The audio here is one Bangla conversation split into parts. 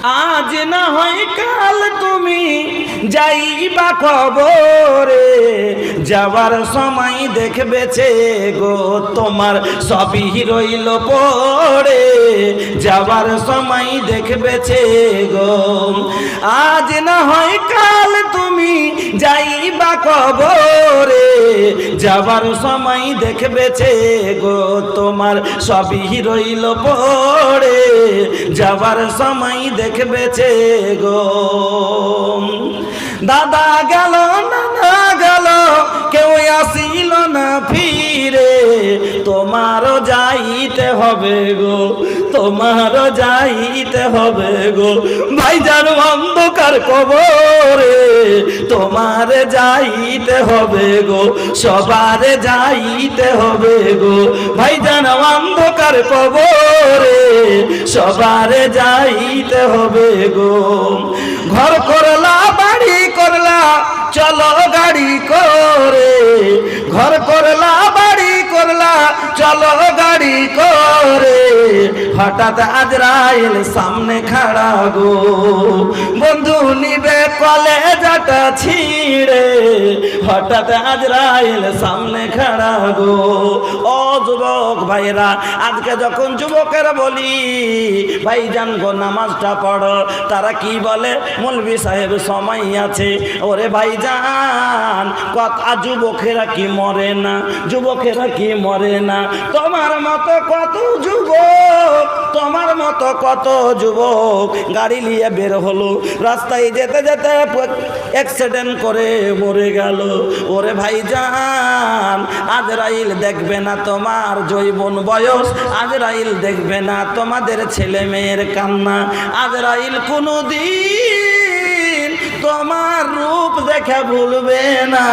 আজ না হয় কাল তুমি যাইবা কবরে, যাবার সময় দেখবেছে গো তোমার সবই রইল পড়ে, যাবার সময় দেখবেছে গো। আজ না হয় কাল তুমি যাইবা কবরে, যাবার সময় দেখবেছে গো তোমার সবই রইল পড়ে, যাবার সময় দেখবেছে গো। দাদা গেল নানা গেল কেউ আসিল না ফিরে, তোমারও যাইতে হবে গো, তোমারও যাইতে হবে গো। ভাইজান অন্ধকার কবরে তোমার যাইতে হবে গো, সবার যাইতে হবে গো। ভাইজান অন্ধকার কবরে সবার যাইতে হবে গো। ঘর করলা বাড়ি করলা চলো গাড়ি করে, ঘর করলা বাড়ি করলা চলো গাড়ি করে, হঠাৎ আজরাইল সামনে খাড়া গো। বন্ধু নিবে কলেজাটা ছিঁড়ে, হঠাৎ আজরাইল সামনে খাড়া গো। ও যুবক ভাইরা, আজকে যখন যুবকেরা বলি ভাইজান গো নামাজটা পড়ো, তারা কি বলে মৌলভী সাহেব সময় আছে। ওরে ভাইজান কথা যুবকেরা কি মরে না, যুবকেরা কি মরে না। তোমার মতো কত যুবক, তোমার মতো কত যুবক গাড়ি নিয়ে বের হলো, রাস্তায় যেতে যেতে অ্যাক্সিডেন্ট করে মরে গেল। ওরে ভাইজান আজরাইল দেখবে না তোমার যৌবন বয়স, আজরাইল দেখবে না তোমাদের ছেলে মেয়ের কান্না, আজরাইল কোনোদিন তোমার রূপ দেখে ভুলবে না,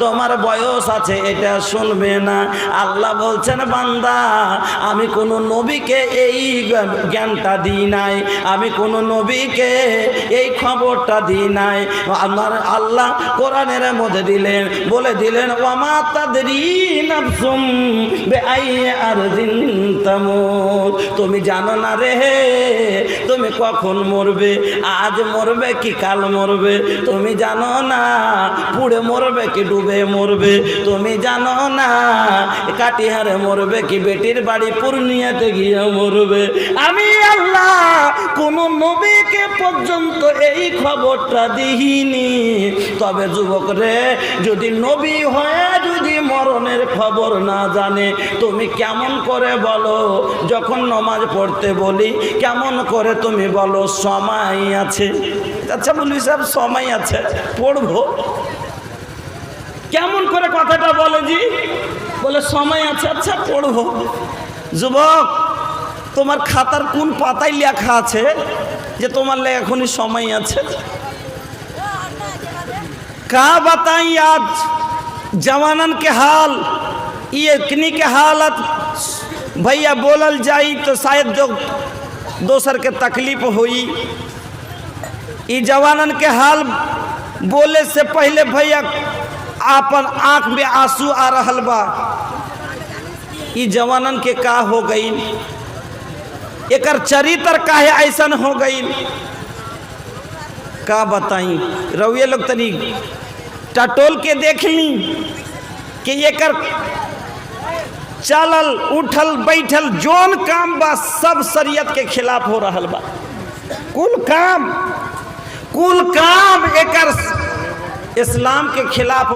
তোমার বয়স আছে এটা শুনবে না। আল্লাহ বলছেন বান্দা আমি কোনো নবীকে এই জ্ঞানটা দিই নাই, আমি কোনো নবীকে এই খবরটা দিই নাই। আমার আল্লাহ কোরআনের মধ্যে দিলেন, বলে দিলেন ওয়ামা তাদরি নাফসুম বিআইয়ি আরদিন তামুত, তুমি জানো না রে তুমি কখন মরবে, আজ মরবে কি কাল মরবে, তুমি জানো না পুড়ে মরবে কি ডুবে মরবে, তুমি জানো না কাটিহারে মরবে কি বেটির বাড়ি পূর্ণিয়াতে গিয়ে মরবে। আমি আল্লাহ কোন নবীকে পর্যন্ত এই খবরটা দিইনি। তবে যুবক রে, যদি নবী হয়ে যদি মরণের খবর না জানে, তুমি কেমন করে বলো যখন নামাজ পড়তে বলি কেমন করে তুমি বলো সময় আছে। আচ্ছা বলি সাহেব সময় আছে পড়বো, কেমন করে কথাটা বলে জি, বলে সময় আছে আচ্ছা পড়বো। যুবক তোমার খাতার কোন পাতায় লেখা আছে যে তোমার এখনই সময় আছে? का बताई आज जवानन के हाल, ये इतनी के हालत भैया बोलल जाई तो शायद जो दोसर के तकलीफ हुई। ये जवानन के हाल बोले से पहले भैया आपन आँख में आंसू आ रहल बा। ये जवानन के का हो गई, एकर चरित्र काहे ऐसन हो गई, का बताई। रउए लोग तनी टटोल के देख ली कि एकर चलल उठल बैठल जोन काम बा सब शरीयत के खिलाफ हो रहल बा। कुल काम एकर इस्लाम के खिलाफ